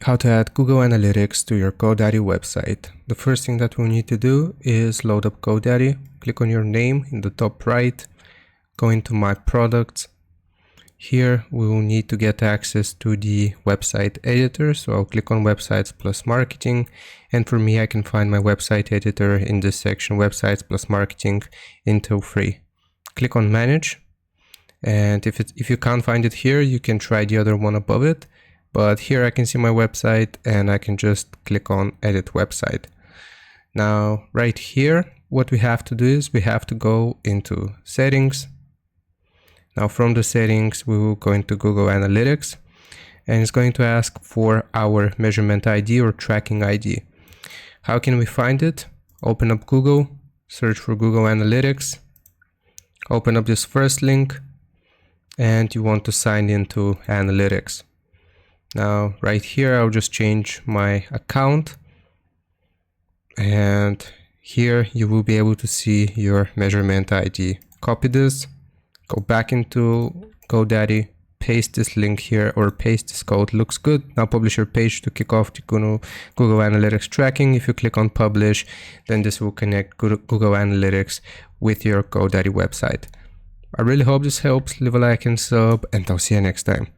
How to add Google Analytics to your GoDaddy website. The first thing that we'll need to do is load up GoDaddy. Click on your name in the top right, go into My Products. Here we will need to get access to the website editor, so I'll click on Websites plus Marketing, and for me I can find my website editor in this section, Websites plus Marketing until free. Click on Manage, and if you can't find it here, you can try the other one above it. But here I can see my website and I can just click on Edit Website. Now right here, what we have to do is we have to go into Settings. Now from the settings, we will go into Google Analytics, and it's going to ask for our measurement ID or tracking ID. How can we find it? Open up Google, search for Google Analytics, open up this first link, and you want to sign into Analytics. Now right here, I'll just change my account, and here you will be able to see your measurement ID. Copy this, go back into GoDaddy, paste this link here or paste this code. Looks good. Now publish your page to kick off the Google Analytics tracking. If you click on publish, then this will connect Google Analytics with your GoDaddy website. I really hope this helps. Leave a like and sub, and I'll see you next time.